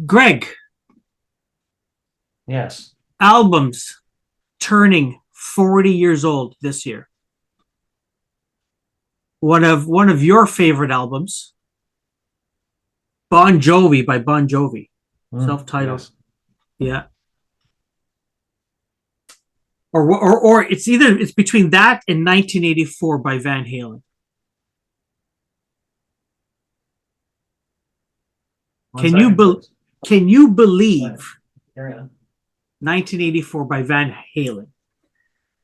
Gregg, Yes. albums turning 40 years old this year. One of your favorite albums, Bon Jovi by Bon Jovi, self-titled. Yes. Yeah. Or it's between that and 1984 by Van Halen. One Can you second, be, please. can you believe Carry on. 1984 by Van Halen?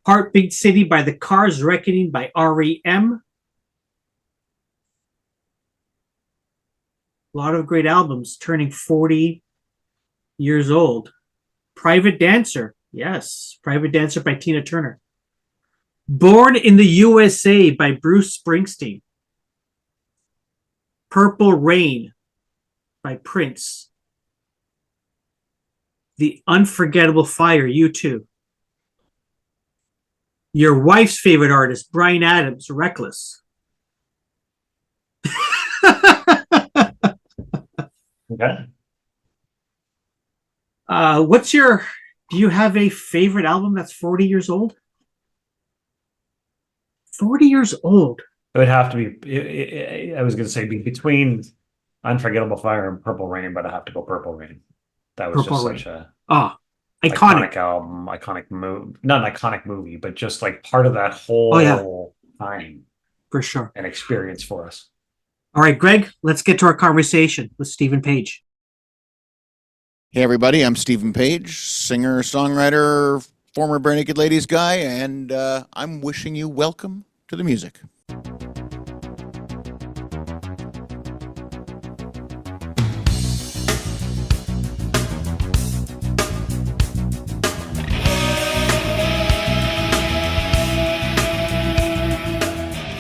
Heartbeat City by The Cars, Reckoning by REM. A lot of great albums turning 40 years old. Private Dancer. Yes, Private Dancer by Tina Turner. Born in the USA by Bruce Springsteen. Purple Rain by Prince. The Unforgettable Fire, U2. Your wife's favorite artist, Bryan Adams, Reckless. Okay. Do you have a favorite album that's 40 years old? 40 years old. It would have to be, I was going to say between Unforgettable Fire and Purple Rain, but I have to go Purple Rain. That was Purple just Rain. such a Iconic album, iconic movie, not an iconic movie, but just like part of that Oh, yeah. whole time For sure. and experience for us. All right, Gregg, let's get to our conversation with Stephen Page. Hey, everybody, I'm Stephen Page, singer, songwriter, former Barenaked Ladies guy, and I'm wishing you welcome to the music.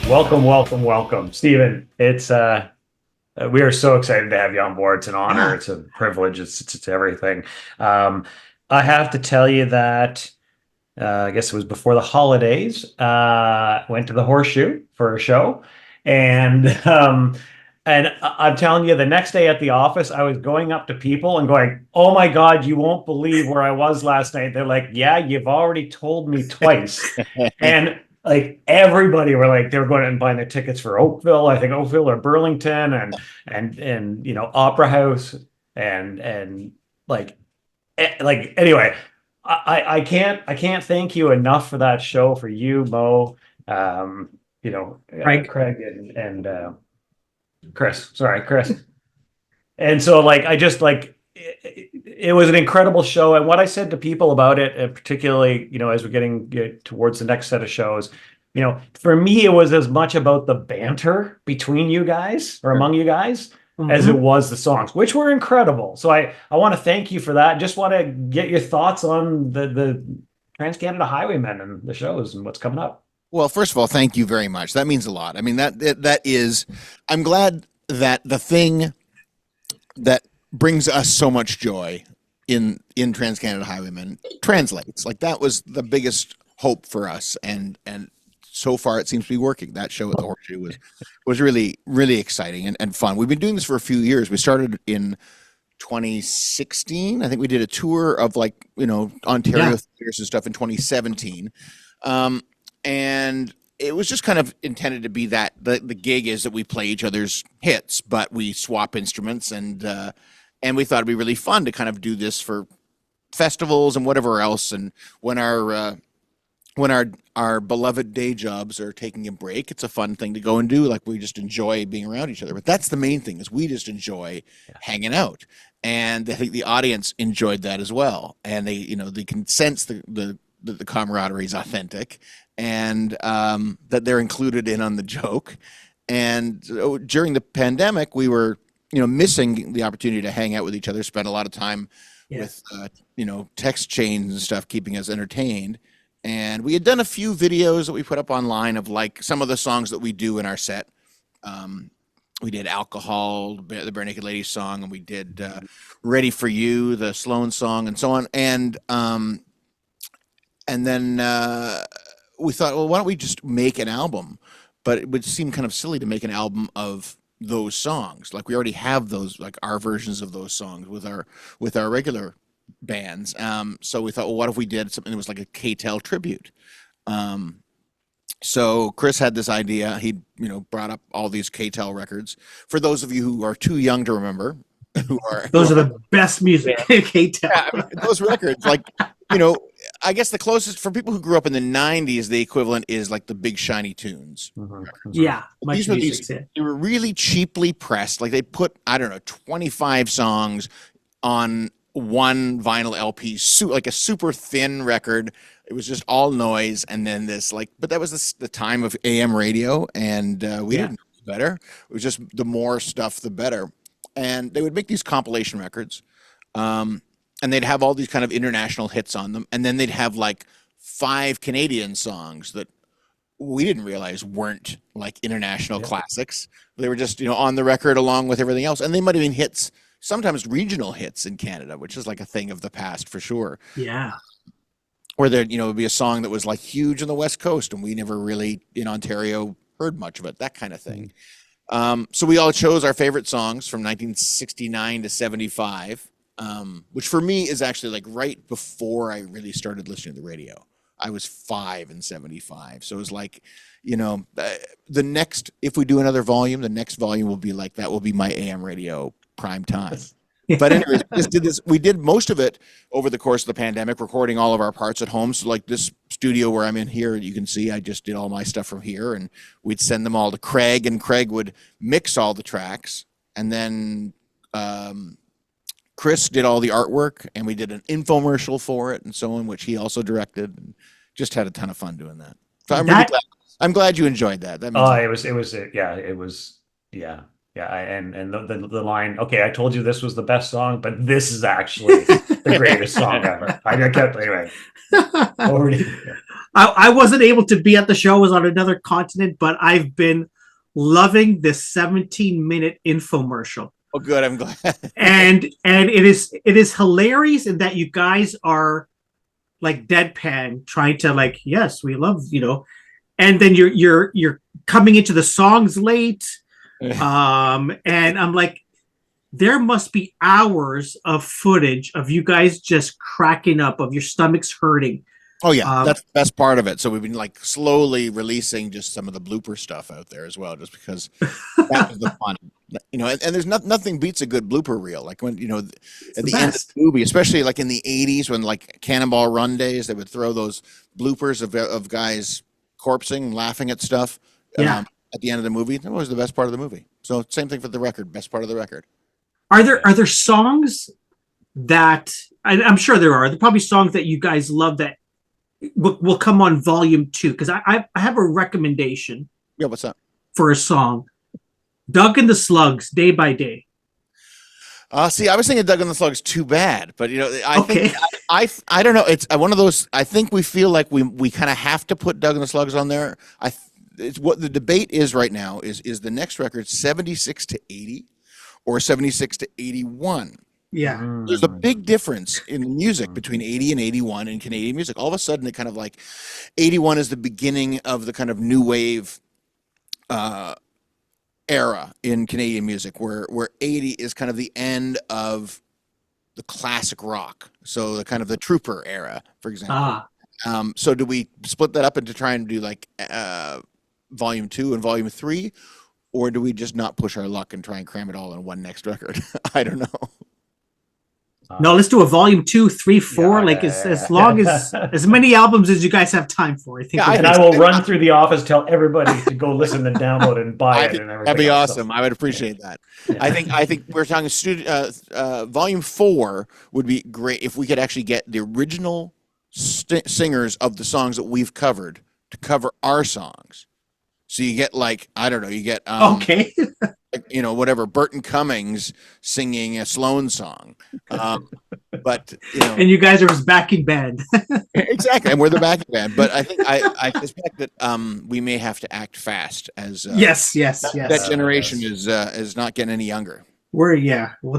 Welcome, Stephen. It's we are so excited to have you on board. It's an honor. It's a privilege. It's everything. I have to tell you that I guess it was before the holidays. Went to the Horseshoe for a show, and I'm telling you, the next day at the office, I was going up to people and going, "Oh my God, you won't believe where I was last night." They're like, "Yeah, you've already told me twice," and like everybody were like they were going out and buying their tickets for Oakville, I think Oakville or Burlington, and Opera House and like anyway, I can't thank you enough for that show, for you, Mo, Craig and Chris. Sorry, Chris. And so like I just like it was an incredible show, and what I said to people about it, particularly as we're getting towards the next set of shows, for me it was as much about the banter between you guys or among you guys as it was the songs, which were incredible. So I want to thank you for that. Just want to get your thoughts on the Trans Cañada Highwaymen and the shows and what's coming up. Well, first of all, thank you very much. That means a lot. I mean, that is, I'm glad that the thing that brings us so much joy in Trans Cañada Highwaymen translates. Like, that was the biggest hope for us, and so far it seems to be working. That show at the Horseshoe was really, really exciting and fun. We've been doing this for a few years. We started in 2016. I think we did a tour of Ontario theaters and stuff in 2017. And it was just kind of intended to be that the gig is that we play each other's hits, but we swap instruments, and we thought it'd be really fun to kind of do this for festivals and whatever else. And when our beloved day jobs are taking a break, it's a fun thing to go and do. Like, we just enjoy being around each other. But that's the main thing, is we just enjoy hanging out. And I think the audience enjoyed that as well. And they can sense the camaraderie is authentic, and that they're included in on the joke. And during the pandemic, we were missing the opportunity to hang out with each other, spend a lot of time with text chains and stuff, keeping us entertained. And we had done a few videos that we put up online of like some of the songs that we do in our set. We did Alcohol, the Barenaked Ladies song, and we did Ready for You, the Sloan song, and so on. And then we thought, well, why don't we just make an album? But it would seem kind of silly to make an album of those songs. Like we already have those, like our versions of those songs with our regular bands. So we thought, well, what if we did something that was like a K-Tel tribute? So Chris had this idea. He, brought up all these K-Tel records. For those of you who are too young to remember, those are the best music. K-Tel. Yeah, I mean, those records, like, I guess the closest for people who grew up in the 90s, the equivalent is like the Big Shiny Tunes. Yeah, These were they were really cheaply pressed. Like they put, I don't know, 25 songs on one vinyl LP, like a super thin record. It was just all noise, and then this but that was the time of AM radio, and we didn't know better. It was just the more stuff, the better. And they would make these compilation records, and they'd have all these kind of international hits on them, and then they'd have like 5 Canadian songs that we didn't realize weren't like international classics. They were just on the record along with everything else, and they might have been hits, sometimes regional hits in Canada, which is like a thing of the past for sure. Yeah. Or there, would be a song that was like huge on the West Coast, and we never really in Ontario heard much of it. That kind of thing. So we all chose our favorite songs from 1969 to 75, which for me is actually like right before I really started listening to the radio. I was 5 in 75. So it was like, the next, if we do another volume, the next volume will be like, that will be my AM radio prime time. But anyways, we did most of it over the course of the pandemic, recording all of our parts at home. So like this studio where I'm in here, you can see I just did all my stuff from here, and we'd send them all to Craig, and Craig would mix all the tracks. And then Chris did all the artwork, and we did an infomercial for it and so on, which he also directed, and just had a ton of fun doing that. So I'm glad you enjoyed that. That means it was. Yeah, and the line, okay, I told you this was the best song, but this is actually the greatest song ever. I kept anyway. I wasn't able to be at the show. I was on another continent, but I've been loving this 17-minute infomercial. Oh, good. I'm glad. and it is hilarious in that you guys are like deadpan, trying to like, yes, we love, and then you're coming into the songs late. And I'm like, there must be hours of footage of you guys just cracking up, of your stomachs hurting. Oh yeah, that's the best part of it. So we've been like slowly releasing just some of the blooper stuff out there as well, just because that was the fun. And there's nothing beats a good blooper reel. Like when at the end of the movie, especially like in the 80s when like Cannonball Run days, they would throw those bloopers of guys corpsing, laughing at stuff. Yeah. At the end of the movie, that was the best part of the movie. So same thing for the record, best part of the record. Are there songs that I'm sure there are? There are probably songs that you guys love that will come on volume 2, because I have a recommendation. Yeah, what's up? For a song, Doug and the Slugs, Day by Day. See, I was thinking Doug and the Slugs, Too Bad, but I think I don't know. It's one of those. I think we feel like we kind of have to put Doug and the Slugs on there. It's what the debate is right now is the next record 76 to 80 or 76 to 81. Yeah. There's a big difference in music between 80 and 81 in Canadian music. All of a sudden, it kind of like 81 is the beginning of the kind of new wave era in Canadian music, where 80 is kind of the end of the classic rock. So the kind of the Trooper era, for example. So do we split that up into try and do like volume 2 and volume 3, or do we just not push our luck and try and cram it all in one next record? I don't know. No, let's do a volume 2, 3, 4. As long as many albums as you guys have time for. I think. I will run through the office, tell everybody to go listen and download and buy it. And everything. That'd be awesome. I would appreciate that. Yeah. I think we're talking volume 4 would be great if we could actually get the original singers of the songs that we've covered to cover our songs. So you get like, I don't know, you get okay. Whatever, Burton Cummings singing a Sloan song. But and you guys are his backing band. Exactly, and we're the backing band. But I think I suspect that we may have to act fast as yes. That generation is not getting any younger. Well,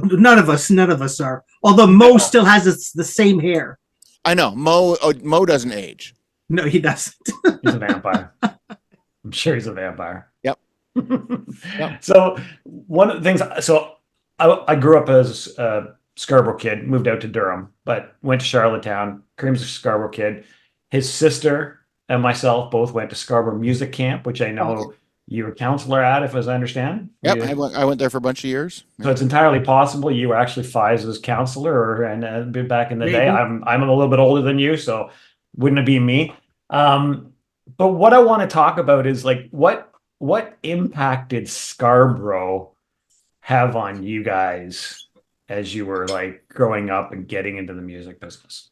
none of us are. Although Mo still has the same hair. I know. Mo doesn't age. No, he doesn't. He's a vampire. I'm sure he's a vampire. Yep. Yep. So one of the things, so I grew up as a Scarborough kid, moved out to Durham, but went to Charlottetown. Karim's a Scarborough kid. His sister and myself both went to Scarborough Music Camp, which I know you were a counselor at, if as I understand. Yep, I went there for a bunch of years. So it's entirely possible you were actually FISA's counselor, and back in the day. Maybe. I'm a little bit older than you, so wouldn't it be me? But what I want to talk about is like what impact did Scarborough have on you guys as you were like growing up and getting into the music business?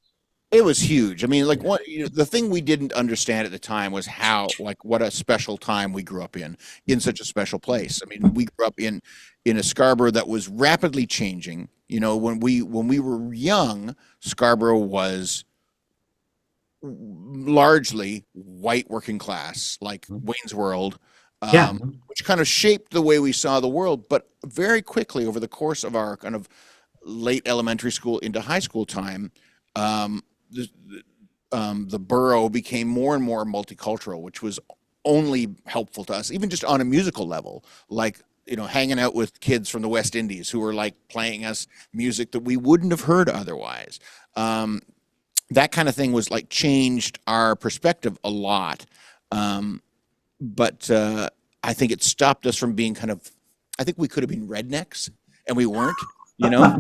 It was huge. I mean, like the thing we didn't understand at the time was how, like, what a special time we grew up in such a special place. I mean, we grew up in a Scarborough that was rapidly changing. You know, when we were young, Scarborough was largely white working class, like Wayne's World, Yeah. which kind of shaped the way we saw the world. But very quickly, over the course of our kind of late elementary school into high school time, the borough became more and more multicultural, which was only helpful to us, even just on a musical level, like, you know, hanging out with kids from the West Indies who were like playing us music that we wouldn't have heard otherwise. That kind of thing was like changed our perspective a lot. But I think it stopped us from being kind of, I think we could have been rednecks and we weren't. You know,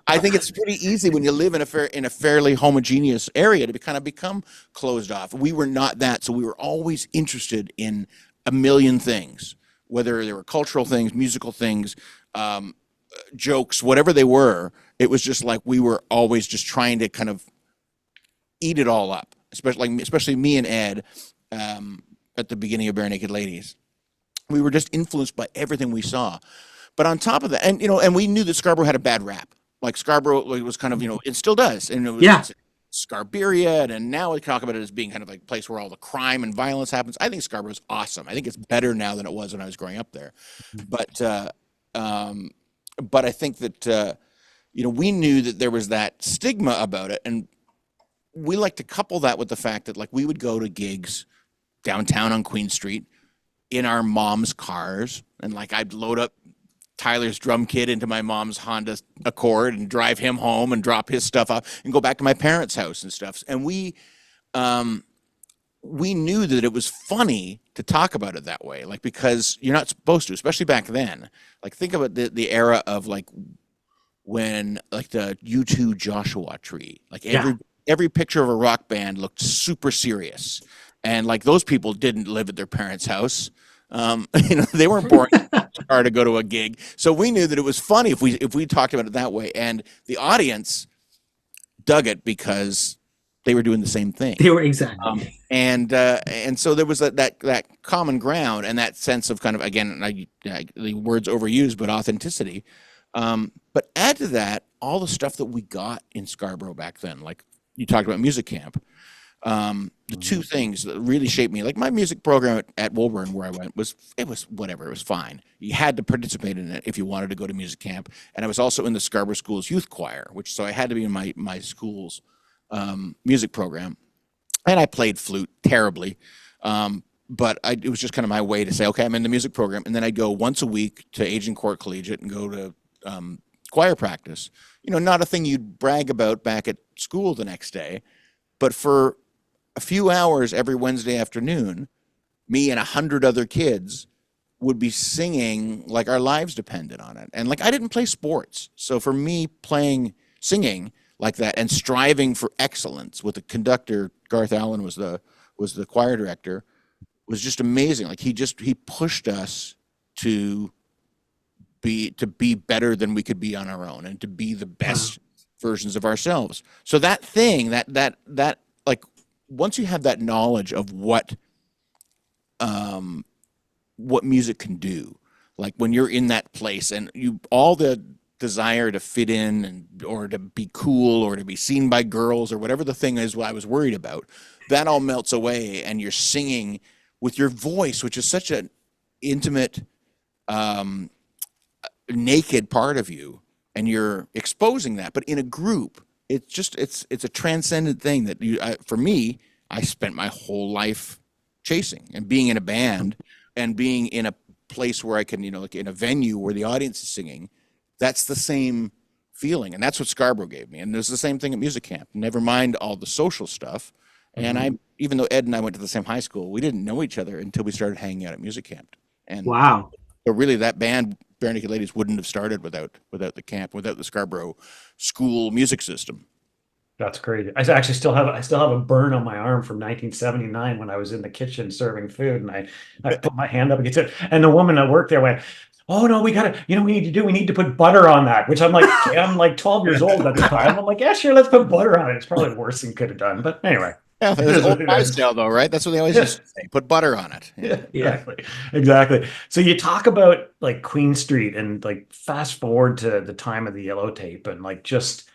I think it's pretty easy when you live in a fairly homogeneous area to become closed off. We were not that, so we were always interested in a million things, whether they were cultural things, musical things, jokes, whatever they were. It was just like we were always just trying to kind of eat it all up. Especially me and Ed at the beginning of Barenaked Ladies. We were just influenced by everything we saw. But on top of that, and you know, and we knew that Scarborough had a bad rap. Like Scarborough was kind of, you know, it still does, and it was Scarborough, and now we talk about it as being kind of like a place where all the crime and violence happens. I think Scarborough's awesome. I think it's better now than it was when I was growing up there. But I think that you know, we knew that there was that stigma about it, and we like to couple that with the fact that like we would go to gigs downtown on Queen Street in our mom's cars, and like I'd load up Tyler's drum kit into my mom's Honda Accord and drive him home and drop his stuff off and go back to my parents' house and stuff. And we knew that it was funny to talk about it that way, like, because you're not supposed to, especially back then. Like, think about the era of like when like the U2 Joshua Tree, like every picture of a rock band looked super serious, and like those people didn't live at their parents' house. You know, they weren't born in a car to go to a gig. So we knew that it was funny if we talked about it that way, and the audience dug it because they were doing the same thing. They were exactly. And so there was that common ground and that sense of kind of, again, the word's overused, but authenticity. But add to that all the stuff that we got in Scarborough back then, like you talked about music camp. The two things that really shaped me, like my music program at Woburn, where I went, it was whatever. It was fine. You had to participate in it if you wanted to go to music camp. And I was also in the Scarborough School's youth choir, so I had to be in my school's music program. And I played flute terribly. But it was just kind of my way to say, okay, I'm in the music program. And then I'd go once a week to Agincourt Collegiate and go to choir practice. You know, not a thing you'd brag about back at school the next day. But for a few hours every Wednesday afternoon, me and 100 other kids would be singing like our lives depended on it. And like I didn't play sports. So for me, singing like that and striving for excellence with the conductor, Garth Allen was the choir director, was just amazing. Like he pushed us to be better than we could be on our own and to be the best versions of ourselves. So that thing, that like once you have that knowledge of what music can do, like when you're in that place and all the desire to fit in or to be cool or to be seen by girls or whatever the thing is what I was worried about, that all melts away and you're singing with your voice, which is such an intimate, naked part of you, and you're exposing that. But in a group, it's a transcendent thing that for me, I spent my whole life chasing, and being in a band and being in a place where I can, like in a venue where the audience is singing, that's the same feeling. And that's what Scarborough gave me. And it was the same thing at music camp, never mind all the social stuff. And even though Ed and I went to the same high school, we didn't know each other until we started hanging out at music camp. And Wow. but really that band, Barenaked Ladies, wouldn't have started without the camp, without the Scarborough school music system. That's crazy. I actually still have a burn on my arm from 1979 when I was in the kitchen serving food, and I put my hand up against it, and the woman that worked there went, "Oh no, we need to put butter on that." Which I'm like 12 years old at the time. I'm like, "Yeah, sure, let's put butter on it." It's probably the worst thing could have done, but anyway. Yeah, it's old wives' tale though, right? That's what they always used to say. Put butter on it. Yeah, exactly. So you talk about like Queen Street and like fast forward to the time of the yellow tape, and like just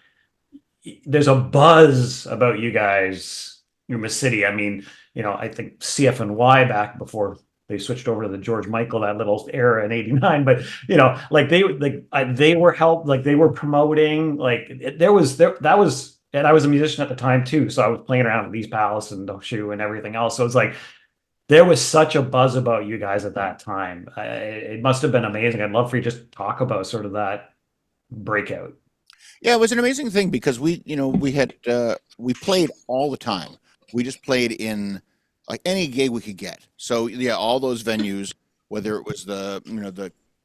there's a buzz about you guys, Yuma City. I mean, I think CFNY back before they switched over to the George Michael, that little era in '89. But like they were promoting, that was, and I was a musician at the time too, so I was playing around with Lee's Palace and Shoe and everything else. So it's like there was such a buzz about you guys at that time. It must have been amazing. I'd love for you to just talk about sort of that breakout. Yeah, it was an amazing thing because we played all the time. We just played in like any gig we could get. So yeah, all those venues, whether it was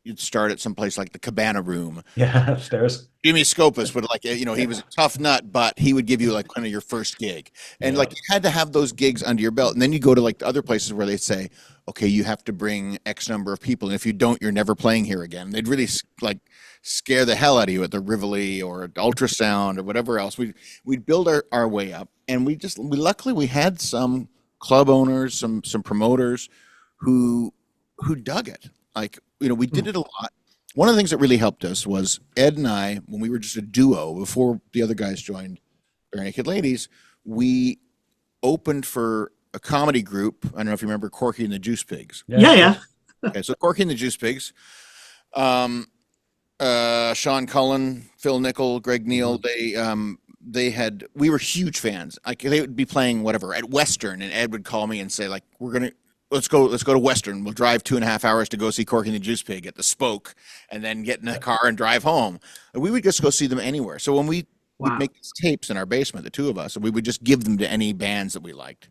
you'd start at some place like the Cabana Room. Yeah, upstairs. Jimmy Scopus would he was a tough nut, but he would give you like kind of your first gig. And like you had to have those gigs under your belt. And then you go to like the other places where they say, okay, you have to bring X number of people. And if you don't, you're never playing here again. They'd really like scare the hell out of you at the Rivoli or Ultrasound or whatever else. We'd build our way up. And luckily we had some club owners, some promoters who dug it. Like, we did it a lot. One of the things that really helped us was Ed and I, when we were just a duo before the other guys joined Barenaked Ladies, we opened for a comedy group. I don't know if you remember Corky and the Juice Pigs. Yeah. Okay, so Corky and the Juice Pigs, Sean Cullen, Phil Nickel, Greg Neal, we were huge fans. Like they would be playing whatever at Western, and Ed would call me and say, like, let's go to Western. We'll drive 2.5 hours to go see Corky and the Juice Pig at the Spoke, and then get in the car and drive home. And we would just go see them anywhere. So when we'd make these tapes in our basement, the two of us, and we would just give them to any bands that we liked.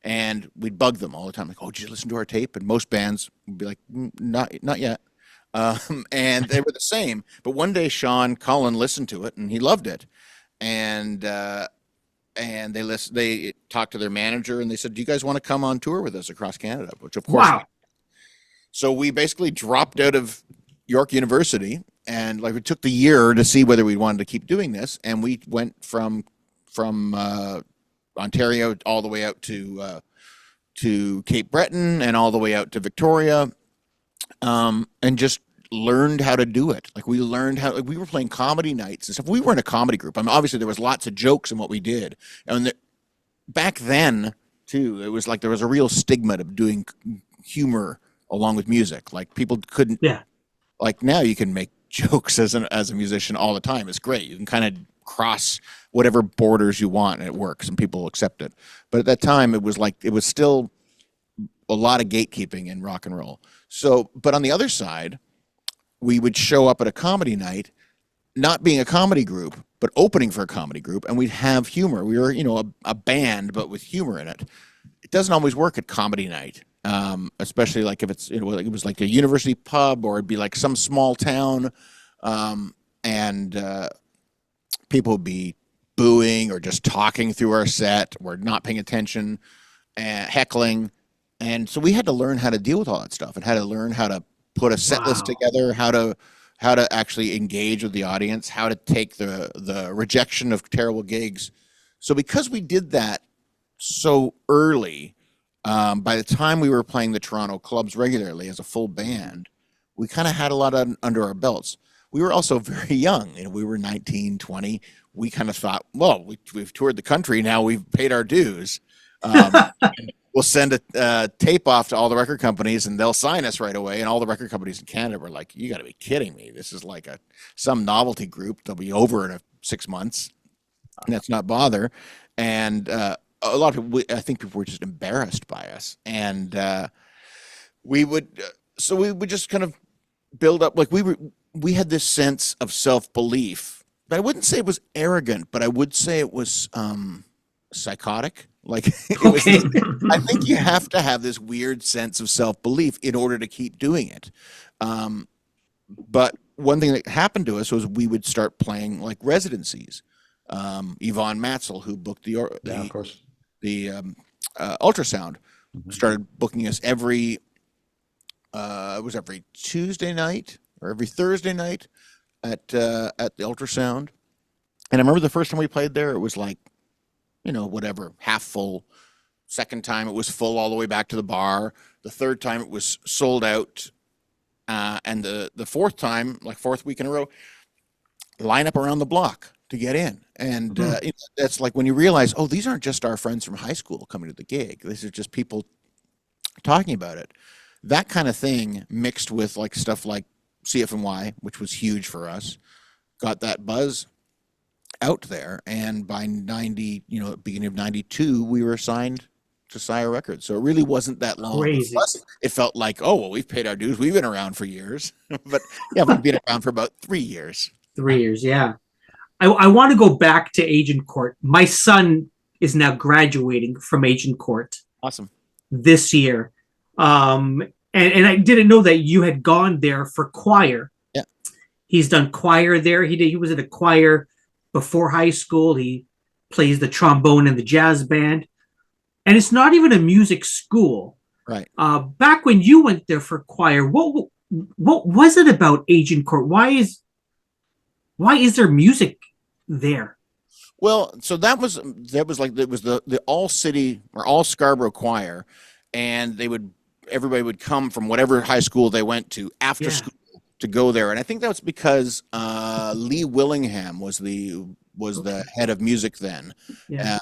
And we'd bug them all the time, like, "Oh, did you listen to our tape?" And most bands would be like, not yet. And they were the same. But one day Sean Cullen listened to it and he loved it. And they talked to their manager and they said, "Do you guys want to come on tour with us across Canada?" Which of course. Wow. So we basically dropped out of York University, and like we took the year to see whether we wanted to keep doing this, and we went from Ontario all the way out to Cape Breton and all the way out to Victoria, and just learned how to do it. Like we learned how, like we were playing comedy nights and stuff. We weren't a comedy group. I mean, obviously there was lots of jokes in what we did. And back then too, it was like there was a real stigma of doing humor along with music. Like people couldn't, like now you can make jokes as a musician all the time. It's great. You can kind of cross whatever borders you want and it works and people accept it. But at that time it was still a lot of gatekeeping in rock and roll. So, but on the other side, we would show up at a comedy night, not being a comedy group, but opening for a comedy group, and we'd have humor. We were, a band, but with humor in it. It doesn't always work at comedy night, especially like if it's, it was like a university pub or it'd be like some small town, and people would be booing or just talking through our set or not paying attention and heckling. And so we had to learn how to deal with all that stuff and how to learn how to put a set list together, how to actually engage with the audience, how to take the rejection of terrible gigs. So because we did that so early, by the time we were playing the Toronto clubs regularly as a full band, we kind of had a lot under our belts. We were also very young. We were 19, 20. We kind of thought, well, we've toured the country. Now we've paid our dues. We'll send a tape off to all the record companies and they'll sign us right away. And all the record companies in Canada were like, "You got to be kidding me. This is like some novelty group. They'll be over in 6 months. And let's not bother." And a lot of people, I think people were just embarrassed by us. And we would, So we would just kind of build up, like we had this sense of self-belief, but I wouldn't say it was arrogant, but I would say it was psychotic. Like it was, I think you have to have this weird sense of self-belief in order to keep doing it. But one thing that happened to us was we would start playing like residencies. Yvonne Matzel, who booked the of course. the ultrasound, started booking us every it was every Tuesday night or every Thursday night at the ultrasound. And I remember the first time we played there, it was like, whatever, half full. Second time it was full all the way back to the bar. The third time it was sold out. And the fourth time, like fourth week in a row, line up around the block to get in. And that's like when you realize, oh, these aren't just our friends from high school coming to the gig. These are just people talking about it. That kind of thing mixed with like stuff like CFNY, which was huge for us, got that buzz out there. And by beginning of 92, we were signed to Sire Records. So it really wasn't that long. Crazy. Plus, it felt like, oh, well, we've paid our dues. We've been around for years. But yeah, we've been around for about 3 years. 3 years, yeah. I want to go back to Agent Court. My son is now graduating from Agent Court Awesome. this year. And I didn't know that you had gone there for choir. Yeah. He's done choir there. He was in a choir before high school. He plays the trombone in the jazz band. And it's not even a music school. Right. Back when you went there for choir, what was it about Agent Court? Why is there music there? Well, so that was like, it was the all city or all Scarborough choir, and everybody would come from whatever high school they went to after school to go there. And I think that was because Lee Willingham was the head of music then. Yeah.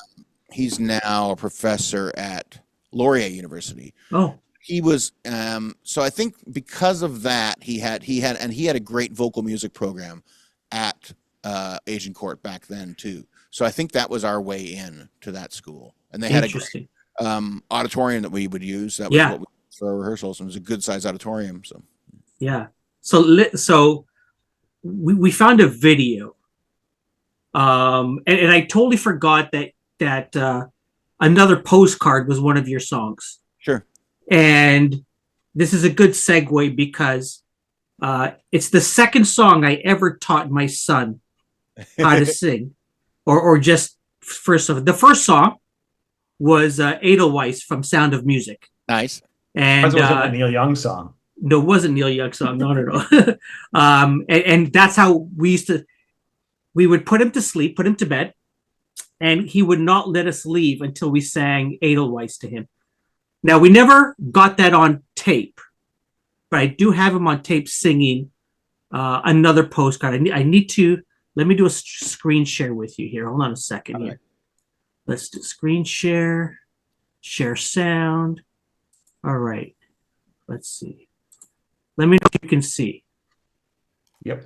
He's now a professor at Laurier University. Oh, he was. So I think because of that, he had a great vocal music program at Agent Court back then too. So I think that was our way in to that school, and they had a great auditorium that we would use. That was what we used for our rehearsals, and it was a good sized auditorium. So yeah. So we found a video, and I totally forgot that Another Postcard was one of your songs. Sure. And this is a good segue because it's the second song I ever taught my son how to sing, or just first of the first song was Edelweiss from Sound of Music. Nice. And it wasn't a Neil Young song. No, it wasn't Neil Young song, not at all. And that's how we would put him to sleep, put him to bed, and he would not let us leave until we sang Edelweiss to him. Now, we never got that on tape, but I do have him on tape singing Another Postcard. I need to, let me do a screen share with you here. Hold on a second here. Right. Let's do screen share sound. All right. Let's see. Let me know if you can see. Yep.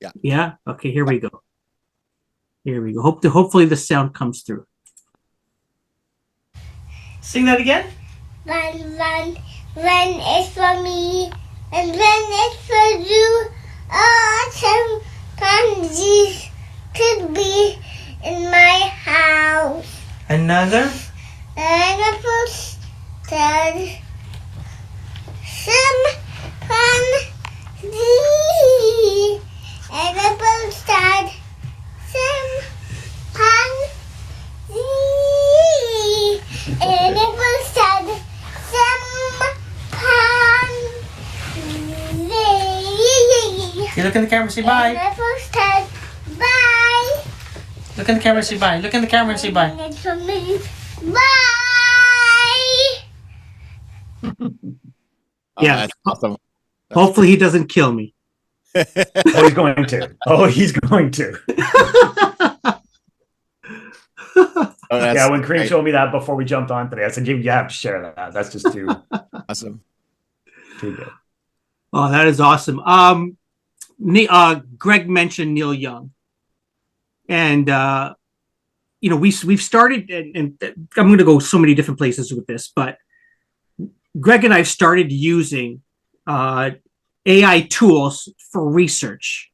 Yeah. Yeah? Okay, here we go. Here we go. Hopefully the sound comes through. Sing that again. One is for me, and one is for you. Autumn pansies could be in my house. Another? And a posted some pansy. And a posted some pansy. And a posted some pansy. You look in the camera and say bye. And a posted bye. Look in the camera and say bye. Look in the camera and say bye. It's for me. Bye. Yeah. That's awesome. Hopefully he doesn't kill me. Oh, he's going to. Oh, he's going to. Yeah, when Karim showed me that before we jumped on today, I said, you have to share that. That's just too awesome. Too good. Oh, that is awesome. Gregg mentioned Neil Young. And we've started, and I'm going to go so many different places with this, but Gregg and I started using AI tools for research.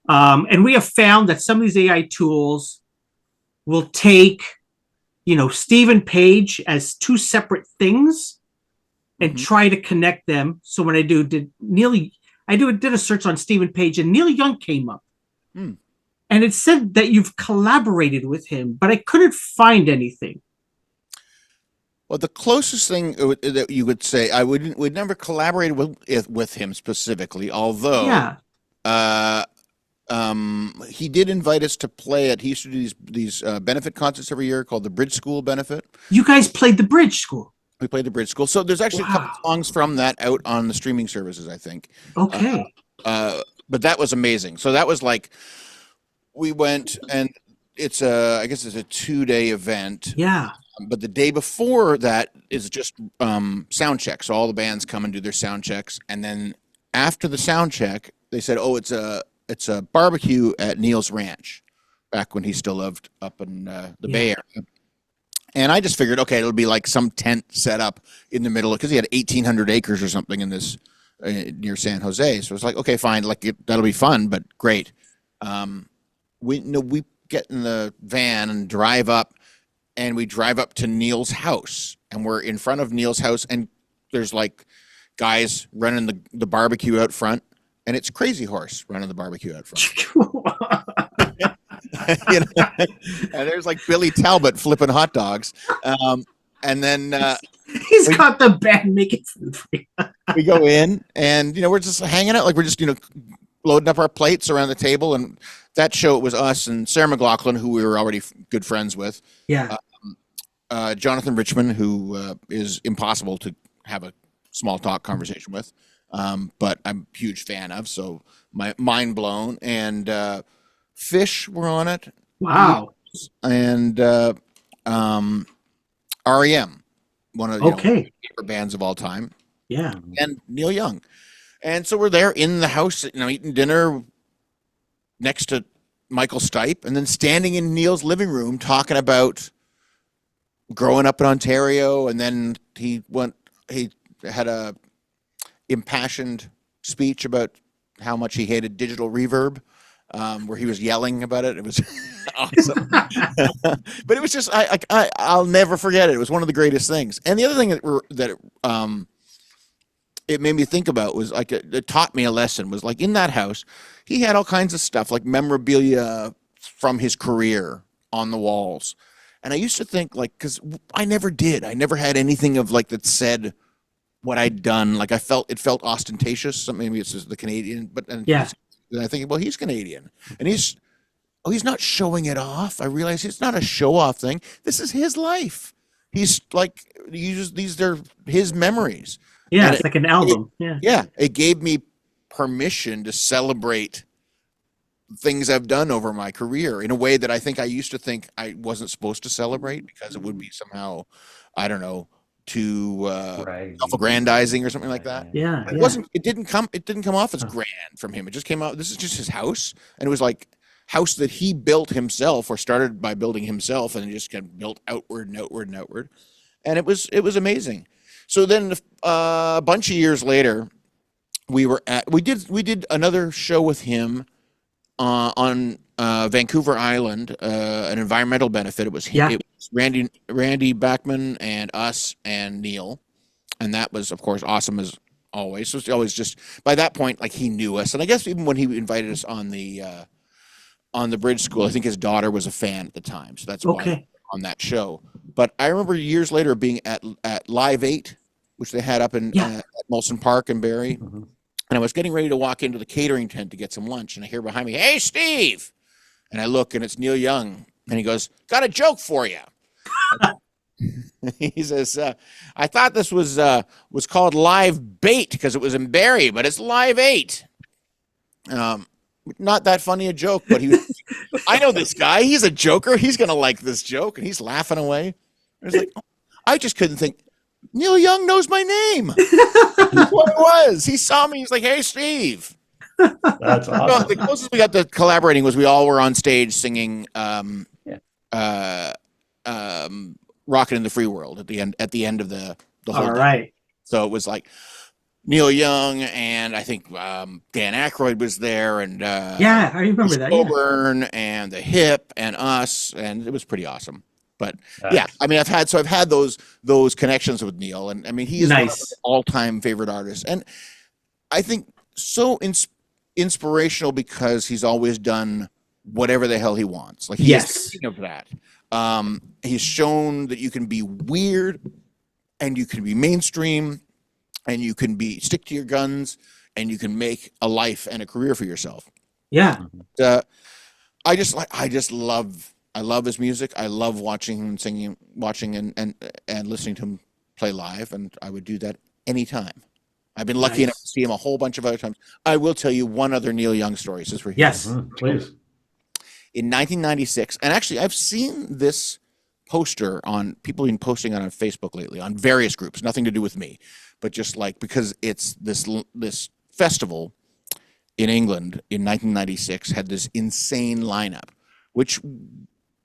And we have found that some of these AI tools will take, Stephen Page as two separate things and try to connect them. So when I did a search on Stephen Page, and Neil Young came up. And it said that you've collaborated with him, but I couldn't find anything. Well, the closest thing that you would say, we'd never collaborated with him specifically, although he did invite us to play at. He used to do these benefit concerts every year called the Bridge School Benefit. You guys played the Bridge School. We played the Bridge School. So there's actually a couple songs from that out on the streaming services, I think. Okay. But that was amazing. So that was like, we went, and I guess it's a 2-day event. Yeah. But the day before that is just sound check. So all the bands come and do their sound checks, and then after the sound check, they said, "Oh, it's a barbecue at Neil's Ranch," back when he still lived up in the Bay Area. And I just figured, okay, it'll be like some tent set up in the middle, because he had 1,800 acres or something in this near San Jose. So it's like, okay, fine, that'll be fun, but great. We get in the van and drive up. And we drive up to Neil's house, and we're in front of Neil's house, and there's like guys running the barbecue out front, and it's Crazy Horse running the barbecue out front. And there's like Billy Talbot flipping hot dogs. And then he's got the band making food for you. We go in, and we're just hanging out, like we're just loading up our plates around the table. And that show, it was us and Sarah McLachlan, who we were already good friends with. Yeah. Jonathan Richman, who is impossible to have a small talk conversation with, but I'm a huge fan of, so my mind blown. And Fish were on it. Wow. And REM, one of the favorite bands of all time. Yeah. And Neil Young. And so we're there in the house, eating dinner next to Michael Stipe, and then standing in Neil's living room talking about growing up in Ontario. And then he had a impassioned speech about how much he hated digital reverb, where he was yelling about it. It was awesome. But it was just, I'll never forget it. It was one of the greatest things. And the other thing that it made me think about was, like, it taught me a lesson, was like, in that house, he had all kinds of stuff, like memorabilia from his career on the walls. And I used to think, like, because I never had anything of like that said what I'd done. Like, it felt ostentatious. So maybe it's just the Canadian, but then I think, well, he's Canadian, and he's not showing it off. I realize it's not a show off thing. This is his life. He's like, these are his memories. Yeah, and it's like an album. It gave me permission to celebrate things I've done over my career in a way that I think I used to think I wasn't supposed to celebrate, because it would be somehow, I don't know, too self-aggrandizing or something like that. Yeah. It wasn't. It didn't come off as grand from him. It just came out. This is just his house, and it was like house that he built himself, or started by building himself, and it just got built outward and outward and outward, and it was amazing. So then a bunch of years later, we did another show with him on Vancouver Island, an environmental benefit. It was him, it was Randy Bachman and us and Neil, and that was, of course, awesome as always. So it was always just, by that point, like, he knew us, and I guess even when he invited us on the Bridge School, I think his daughter was a fan at the time, so that's why on that show. But I remember years later being at Live 8, which they had up in at Molson Park in Barrie. Mm-hmm. And I was getting ready to walk into the catering tent to get some lunch, and I hear behind me, "Hey, Steve!" And I look, and it's Neil Young, and he goes, "Got a joke for you." He says, "I thought this was called Live Bait because it was in Barrie, but it's Live 8." Not that funny a joke, but I know this guy. He's a joker. He's gonna like this joke, and he's laughing away. I was like, I just couldn't think. Neil Young knows my name. That's what it was. He saw me. He's like, "Hey, Steve." That's awesome. The closest we got to collaborating was we all were on stage singing "Rockin' in the Free World" at the end of the whole. All right. So it was like, Neil Young, and I think Dan Aykroyd was there, and Yeah, I remember that. Yeah. Coburn, and The Hip, and us, and it was pretty awesome. But Nice. yeah, I mean, I've had those connections with Neil, and I mean, he is one of Nice. my all-time favorite artists, and I think so inspirational because he's always done whatever the hell he wants. Like, he's Yes. the king of that. He's shown that you can be weird, and you can be mainstream, and you can stick to your guns, and you can make a life and a career for yourself. Yeah. I love his music. I love watching him singing, watching and listening to him play live, and I would do that anytime. I've been lucky Nice. enough to see him a whole bunch of other times. I will tell you one other Neil Young story since we're here. Yes. Please. In 1996, and actually I've seen this poster on people have been posting it on Facebook lately on various groups, nothing to do with me, but just like because it's this festival in England in 1996 had this insane lineup, which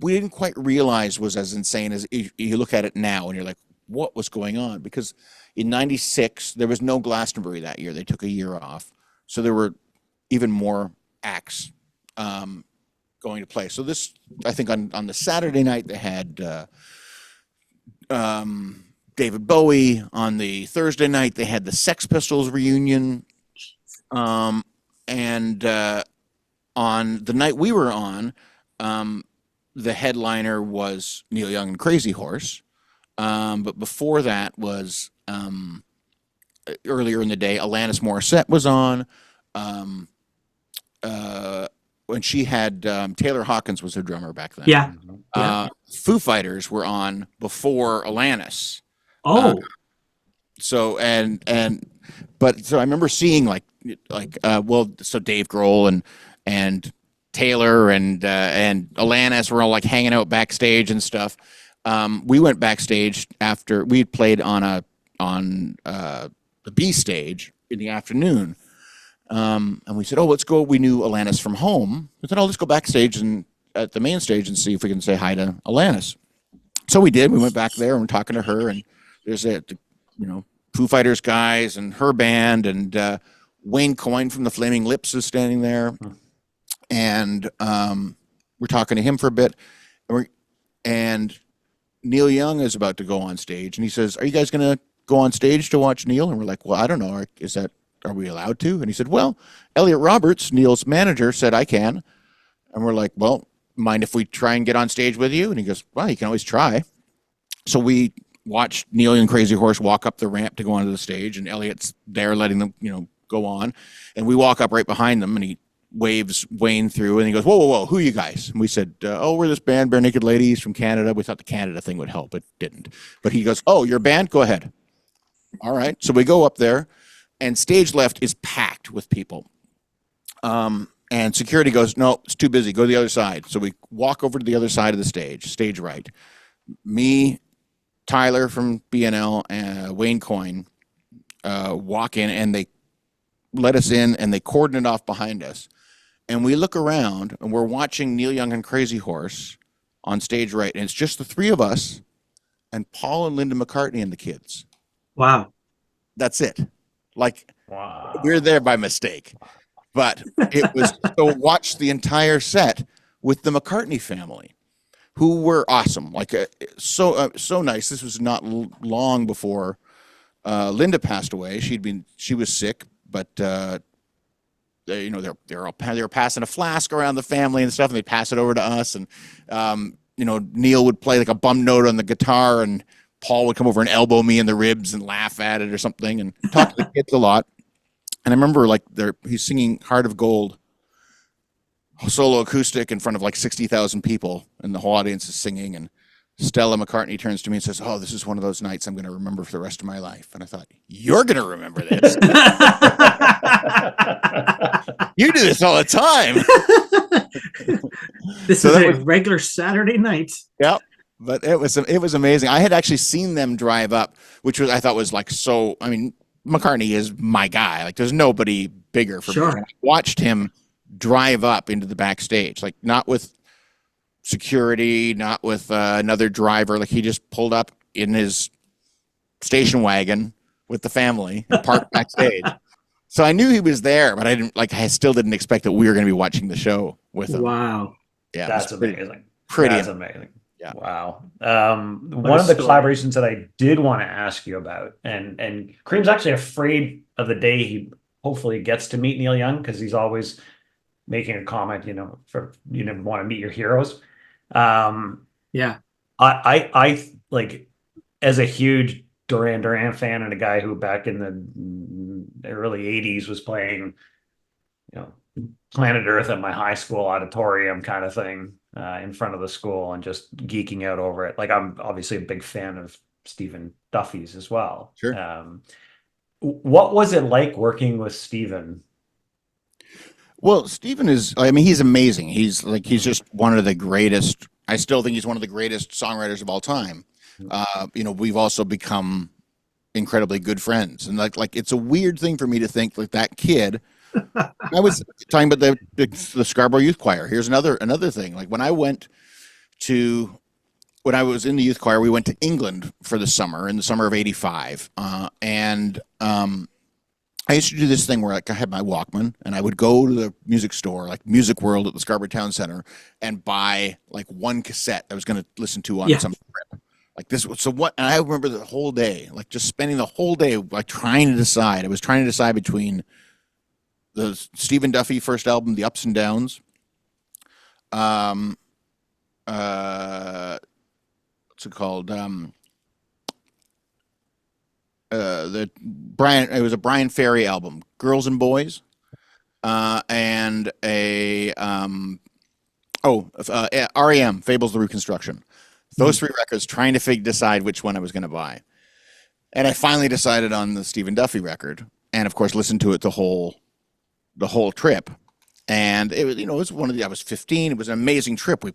we didn't quite realize was as insane as you look at it now and you're like, what was going on? Because in 96 there was no Glastonbury that year. They took a year off, so there were even more acts going to play. So this, I think on the Saturday night they had David Bowie. On the Thursday night they had the Sex Pistols reunion, and on the night we were on, the headliner was Neil Young and Crazy Horse, but before that was earlier in the day Alanis Morissette was on. When she had Taylor Hawkins was her drummer back then. Yeah. Foo Fighters were on before Alanis. Oh. So I remember seeing so Dave Grohl and Taylor and Alanis were all like hanging out backstage and stuff. We went backstage after we had played on the B stage in the afternoon. And we said, let's go. We knew Alanis from home. We said, let's go backstage and at the main stage and see if we can say hi to Alanis. So we did. We went back there and we're talking to her, and there's Foo Fighters guys and her band, and Wayne Coyne from the Flaming Lips is standing there. And we're talking to him for a bit, and Neil Young is about to go on stage, and he says, "Are you guys going to go on stage to watch Neil?" And we're like, "Well, I don't know. Are we allowed to?" And he said, "Well, Elliot Roberts, Neil's manager, said I can." And we're like, "Well, mind if we try and get on stage with you?" And he goes, "Well, you can always try." So we watched Neil and Crazy Horse walk up the ramp to go onto the stage, and Elliot's there letting them, go on. And we walk up right behind them, and he waves Wayne through, and he goes, whoa, who are you guys? And we said, we're this band, Barenaked Ladies from Canada. We thought the Canada thing would help. It didn't. But he goes, "Oh, your band? Go ahead." All right. So we go up there, and stage left is packed with people. And security goes, "No, it's too busy. Go to the other side." So we walk over to the other side of the stage right. Me, Tyler from BNL, and Wayne Coyne walk in, and they let us in, and they cordon it off behind us. And we look around, and we're watching Neil Young and Crazy Horse on stage right, and it's just the three of us and Paul and Linda McCartney and the kids. Wow. That's it. Like, Wow. we're there by mistake. But it was so watch the entire set with the McCartney family, who were awesome. Like, so nice. This was not long before Linda passed away. She was sick, but they were passing a flask around the family and stuff, and they'd pass it over to us. And Neil would play like a bum note on the guitar, and Paul would come over and elbow me in the ribs and laugh at it or something, and talk to the kids a lot. And I remember he's singing Heart of Gold, solo acoustic in front of like 60,000 people, and the whole audience is singing. And Stella McCartney turns to me and says, "Oh, this is one of those nights I'm going to remember for the rest of my life." And I thought, "You're going to remember this. You do this all the time." This is a regular Saturday night. Yep. But it was amazing. I had actually seen them drive up, which I thought was like so. I mean, McCartney is my guy. Like, there's nobody bigger for me. I watched him drive up into the backstage, like not with security, not with another driver. Like, he just pulled up in his station wagon, with the family and parked backstage. So I knew he was there, but I still didn't expect that we were going to be watching the show with him. Wow. Yeah, That's amazing. Pretty That's amazing. Yeah. Wow. One of the collaborations that I did want to ask you about, and Karim's actually afraid of the day he hopefully gets to meet Neil Young, because he's always making a comment, for you never want to meet your heroes. Yeah. I like, as a huge Duran fan and a guy who back in the early 80s was playing, Planet Earth at my high school auditorium kind of thing, in front of the school, and just geeking out over it. Like, I'm obviously a big fan of Stephen Duffy's as well. Sure. What was it like working with Stephen? Well, Stephen he's amazing. He's just one of the greatest. I still think he's one of the greatest songwriters of all time. We've also become incredibly good friends, and like it's a weird thing for me to think like that kid. I was talking about the Scarborough Youth Choir. Here's another thing. Like when I was in the youth choir, we went to England for the summer in the summer of '85, and I used to do this thing where like I had my Walkman and I would go to the music store, like Music World at the Scarborough Town Center, and buy like one cassette I was going to listen to on some trip. Like this. So what? And I remember the whole day, like just spending the whole day like trying to decide. I was trying to decide between the Stephen Duffy first album, The Ups and Downs. What's it called? It was a Brian Ferry album, Girls and Boys, and REM, Fables the Reconstruction. Those three records, trying to decide which one I was going to buy. And I finally decided on the Stephen Duffy record, and of course listened to it the whole trip. And it was, it was I was 15. It was an amazing trip. We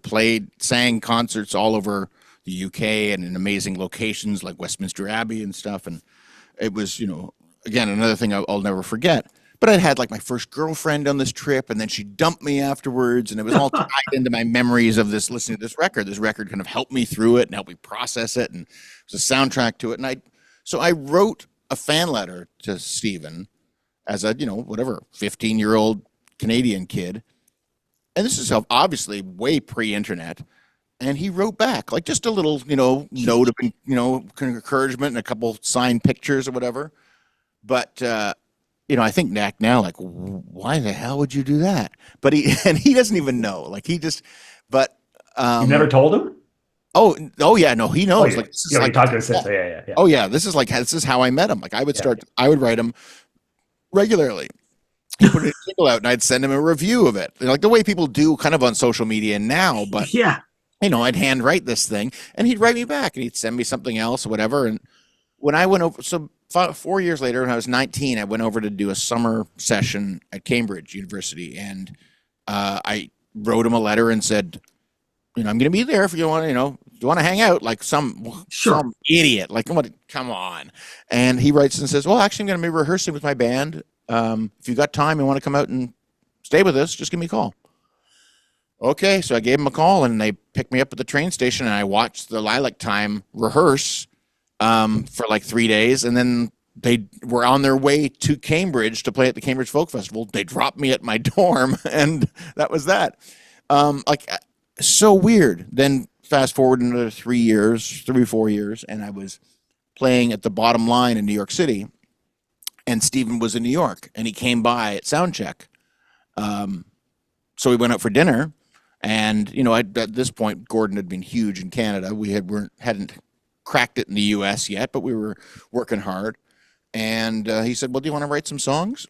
sang concerts all over the UK and in amazing locations like Westminster Abbey and stuff. And it was, again, another thing I'll never forget. But I had like my first girlfriend on this trip, and then she dumped me afterwards, and it was all tied into my memories of listening to this record. This record kind of helped me through it and helped me process it, and it was a soundtrack to it. And so I wrote a fan letter to Stephen as a 15-year-old Canadian kid, and this is obviously way pre-internet. And he wrote back like just a little, note of, encouragement and a couple signed pictures or whatever. But I think now, like, why the hell would you do that? But he doesn't even know. Like you never told him? Oh yeah, no, he knows. Yeah. Like, this is like talking to his sister. Yeah. Oh yeah, this is how I met him. Like I would write him regularly. He put a single out, and I'd send him a review of it, like the way people do kind of on social media now. But yeah, I'd handwrite this thing, and he'd write me back, and he'd send me something else or whatever. And when I went over, 4 years later, when I was 19, I went over to do a summer session at Cambridge University, and I wrote him a letter and said, I'm going to be there if you want to, if you want to hang out, like some idiot, like come on. And he writes and says, well, actually, I'm going to be rehearsing with my band. If you got time and want to come out and stay with us, just give me a call. Okay, so I gave him a call, and they picked me up at the train station, and I watched the Lilac Time rehearse for like 3 days, and then they were on their way to Cambridge to play at the Cambridge Folk Festival. They dropped me at my dorm, and that was that. So weird. Then fast forward another 3 or 4 years, and I was playing at the Bottom Line in New York City, and Stephen was in New York, and he came by at soundcheck. So we went out for dinner, and at this point, Gordon had been huge in Canada. We hadn't cracked it in the U.S. yet, but we were working hard. And he said, "Well, do you want to write some songs?"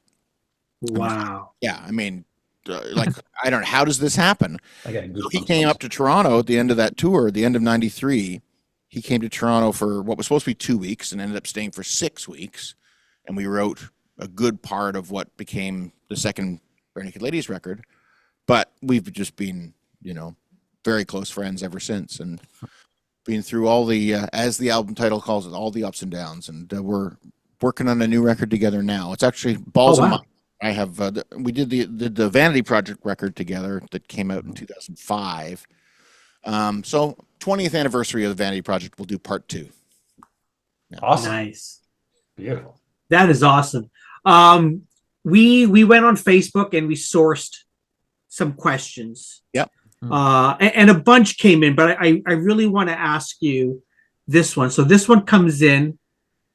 Wow. Yeah, I mean, I don't know, how does this happen? So he came up to Toronto at the end of that tour, the end of '93. He came to Toronto for what was supposed to be 2 weeks, and ended up staying for 6 weeks. And we wrote a good part of what became the second Barenaked Ladies record. But we've just been, very close friends ever since, and been through all the, as the album title calls it, all the ups and downs. And we're working on a new record together now. It's actually Balls of Mine. I have we did the Vanity Project record together that came out in 2005. So 20th anniversary of the Vanity Project, we'll do part 2. Awesome. Nice. Beautiful. That is awesome. We went on Facebook and we sourced some questions. Yep. And a bunch came in, but I really want to ask you this one. So this one comes in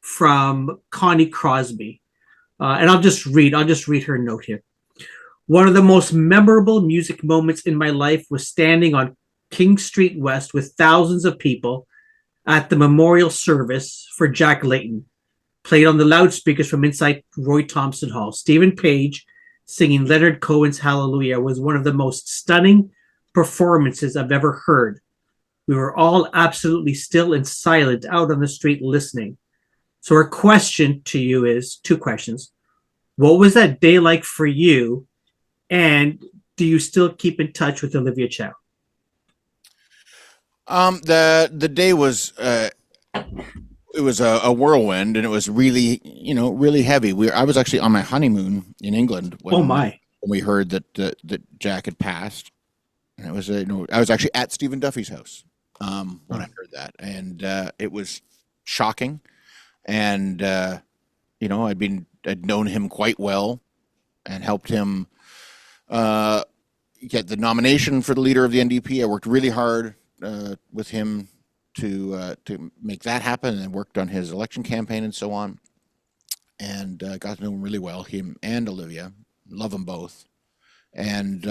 from Connie Crosby, and I'll just read her note here. One of the most memorable music moments in my life was standing on King Street West with thousands of people at the memorial service for Jack Layton, played on the loudspeakers from inside Roy Thompson Hall. Stephen Page singing Leonard Cohen's Hallelujah was one of the most stunning performances I've ever heard. We were all absolutely still and silent out on the street listening. So our question to you is two questions. What was that day like for you? And do you still keep in touch with Olivia Chow? The day was it was a whirlwind, and it was really really heavy. I was actually on my honeymoon in England when we heard that Jack had passed, and it was I was actually at Stephen Duffy's house when I heard that, and it was shocking, and I'd known him quite well and helped him get the nomination for the leader of the NDP. I worked really hard with him to make that happen, and worked on his election campaign and so on, and got to know him really well, him and Olivia. Love them both. And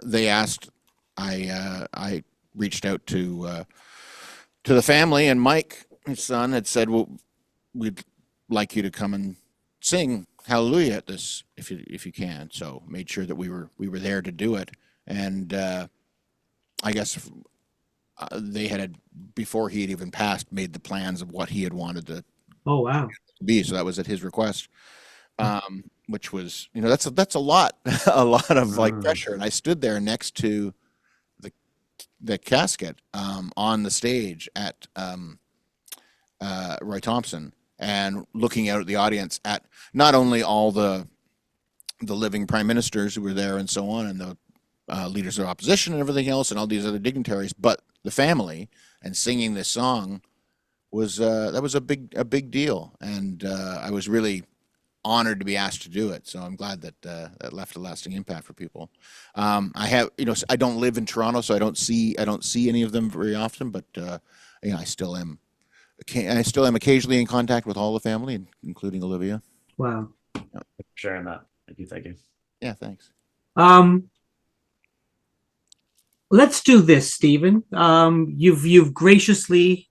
they asked, I reached out to the family, and Mike, his son, had said, well, we'd like you to come and sing Hallelujah at this if you can. So made sure that we were there to do it. And I guess they had, before he had even passed, made the plans of what he had wanted to be. So that was at his request, which was, that's a lot of like pressure. And I stood there next to the casket on the stage at Roy Thompson, and looking out at the audience at not only all the living prime ministers who were there and so on, and the leaders of opposition and everything else, and all these other dignitaries, but the family, and singing this song was that was a big deal, and I was really honored to be asked to do it. So I'm glad that that left a lasting impact for people. I have, I don't live in Toronto, so I don't see any of them very often, but I still am occasionally in contact with all the family, including Olivia. Wow. Thanks for sharing that. Thank you. Yeah, thanks. Let's do this, Stephen. You've graciously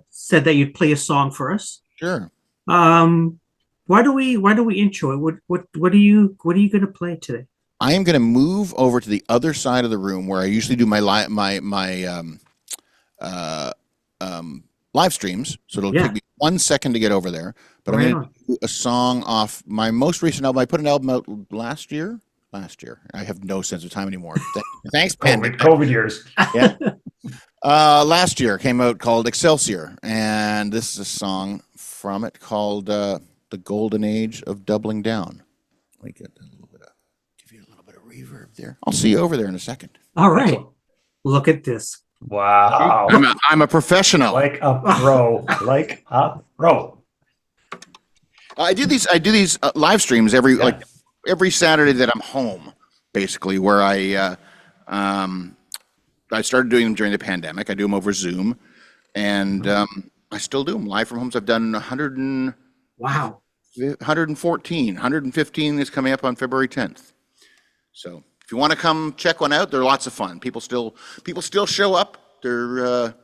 said that you'd play a song for us. Sure. Why do we intro it? What are you going to play today? I am going to move over to the other side of the room where I usually do my live streams. So it'll take me 1 second to get over there. But I'm going to do a song off my most recent album. I put an album out last year. I have no sense of time anymore. Thanks, COVID years. Yeah. Last year came out called Excelsior, and this is a song from it called "The Golden Age of Doubling Down." Let me get a little bit give you a little bit of reverb there. I'll see you over there in a second. All right. Look at this. Wow. I'm a professional. Like a pro. Like a pro. I do these live streams every Saturday that I'm home, basically, where I started doing them during the pandemic. I do them over Zoom, and I still do them live from home. So I've done 114, 115 is coming up on February 10th. So if you want to come check one out, they're lots of fun. People still show up. They're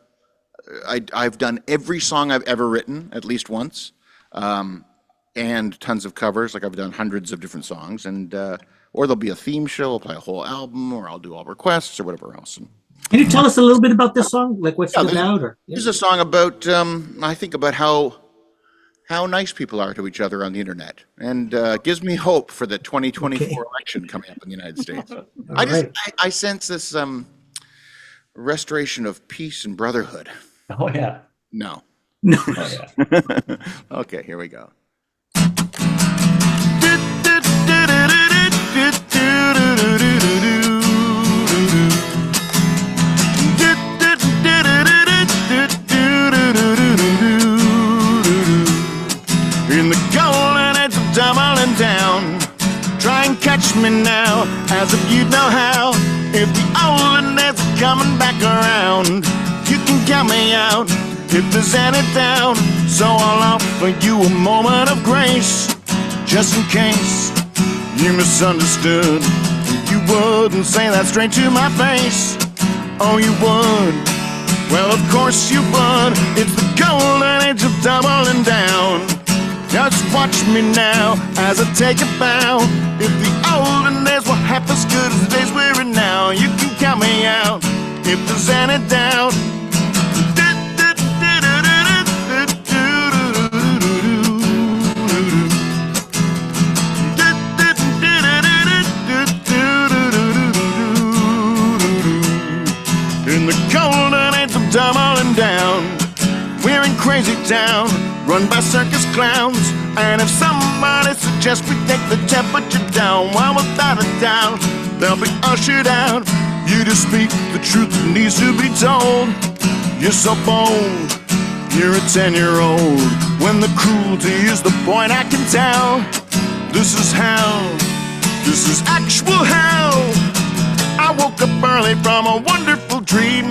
I've done every song I've ever written at least once. And tons of covers, like I've done hundreds of different songs, and or there'll be a theme show, I'll play a whole album, or I'll do all requests or whatever else. Can you tell us a little bit about this song? Like what's it about? This is a song about, I think about how nice people are to each other on the internet, and gives me hope for the 2024 election coming up in the United States. I sense this restoration of peace and brotherhood. Oh yeah. No. Oh, yeah. Okay, here we go. coming back around. You can count me out if there's any doubt. So I'll offer you a moment of grace, just in case you misunderstood. You wouldn't say that straight to my face. Oh, you would? Well, of course you would. It's the golden age of doubling down. Just watch me now as I take a bow. If the olden days were half as good as the days we're in now, you can count me out if there's any doubt. In the golden age of doubling down, we're in crazy town, run by circus clowns. And if somebody suggests we take the temperature down, well, without a doubt, they'll be ushered out. You just speak the truth that needs to be told. You're so bold, you're a 10-year-old. When the cruelty is the point, I can tell. This is hell, this is actual hell. I woke up early from a wonderful dream,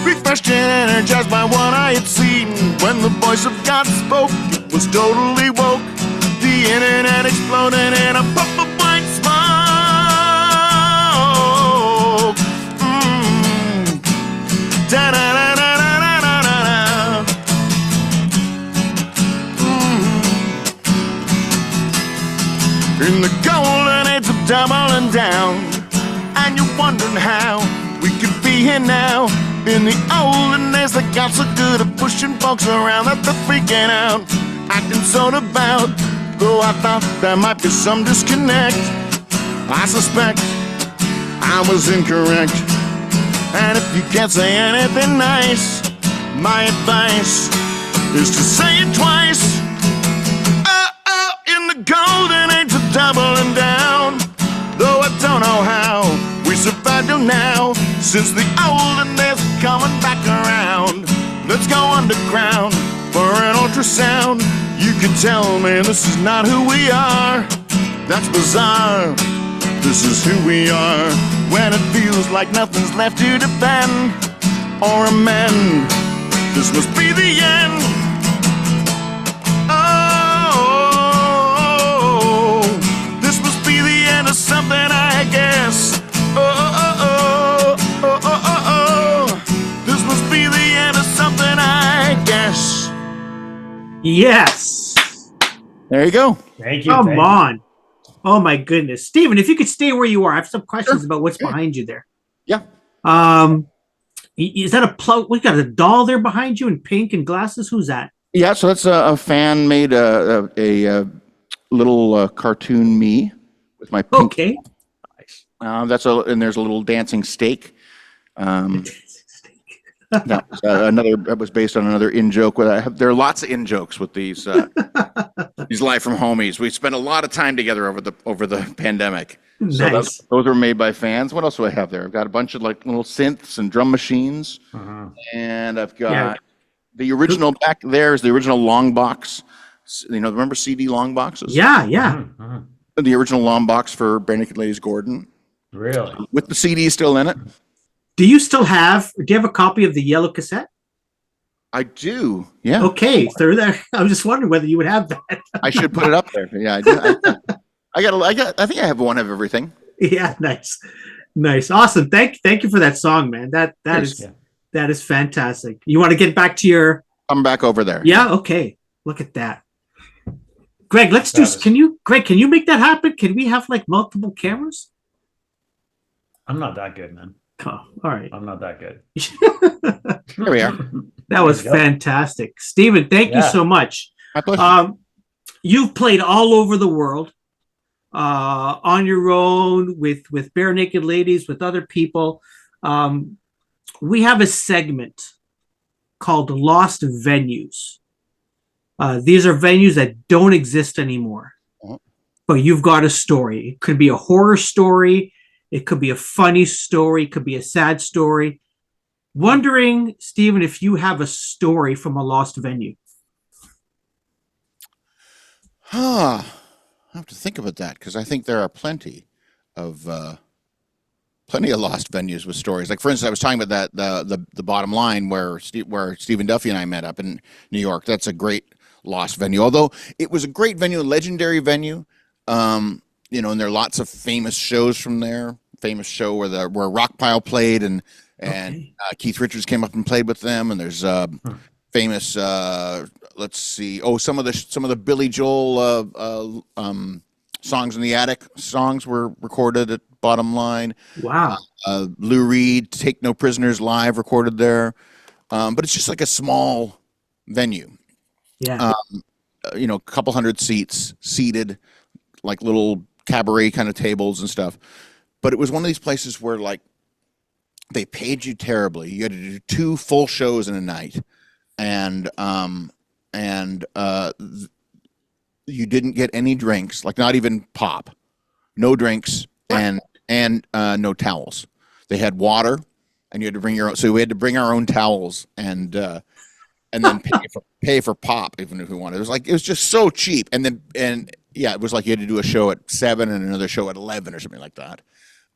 refreshed and energized by what I had seen. When the voice of God spoke, it was totally woke. The internet exploded in a puff of white smoke. Da-da-da-da-da-da-da-da. In the golden age of doubling down, and you're wondering how we could be here now. In the olden days, they got so good at pushing folks around that they're freaking out, acting so devout. Though I thought there might be some disconnect, I suspect I was incorrect. And if you can't say anything nice, my advice is to say it twice. Oh, in the golden age of doubling down, though I don't know how we survived till now. Since the olden days are coming back around, let's go underground for an ultrasound. You can tell me this is not who we are. That's bizarre. This is who we are. When it feels like nothing's left to defend or amend, this must be the end. Oh, this must be the end of something, I guess. This must be the end of something, I guess. Yes. There you go. Thank you. Come thank you. on. Oh my goodness. Stephen, if you could stay where you are, I have some questions about what's behind you there. Yeah. Is that a plug? We got a doll there behind you in pink and glasses. Who's that? Yeah, so that's a fan made a little cartoon me with my pink. Okay. And there's a little dancing steak. That was based on another in joke. There are lots of in jokes with these live from homies. We spent a lot of time together over the pandemic. Nice. So those were made by fans. What else do I have there? I've got a bunch of like little synths and drum machines, and I've got the original back there is the original long box. You know, remember CD long boxes? Yeah. The original long box for Barenaked Ladies Gordon. Really? With the CD still in it. Do you have a copy of the yellow cassette? I do. Yeah. Okay. So there. I was just wondering whether you would have that. I should put it up there. Yeah, I do. I think I have one of everything. Yeah. Nice. Awesome. Thank you for that song, man. That is fantastic. You want to get back to your? I'm back over there. Yeah. Okay. Look at that. Gregg, can you make that happen? Can we have like multiple cameras? I'm not that good, man. Oh, all right. I'm not that good. Here we are. That was fantastic. Stephen, thank you so much. My pleasure. You've played all over the world, on your own, with Barenaked Ladies, with other people. We have a segment called Lost Venues. These are venues that don't exist anymore. But you've got a story. It could be a horror story. It could be a funny story. It could be a sad story. Wondering, Stephen, if you have a story from a lost venue. I have to think about that because I think there are plenty of plenty of lost venues with stories. Like, for instance, I was talking about that the Bottom Line where Stephen Duffy and I met up in New York. That's a great lost venue. Although it was a great venue, a legendary venue. You know, and there are lots of famous shows from there. Famous show where Rockpile played, and Keith Richards came up and played with them. And there's famous. Let's see. Oh, some of the Billy Joel songs in the Attic songs were recorded at Bottom Line. Wow. Lou Reed, Take No Prisoners live, recorded there. But it's just like a small venue. Yeah. You know, a couple hundred seats, seated, like little cabaret kind of tables and stuff. But it was one of these places where, like, they paid you terribly. You had to do 2 full shows in a night, and you didn't get any drinks, like not even pop, no drinks, and no towels. They had water, and you had to bring your own. So we had to bring our own towels, and then pay for pop even if we wanted. It was just so cheap. And yeah, it was like you had to do a show at 7 and another show at 11 or something like that.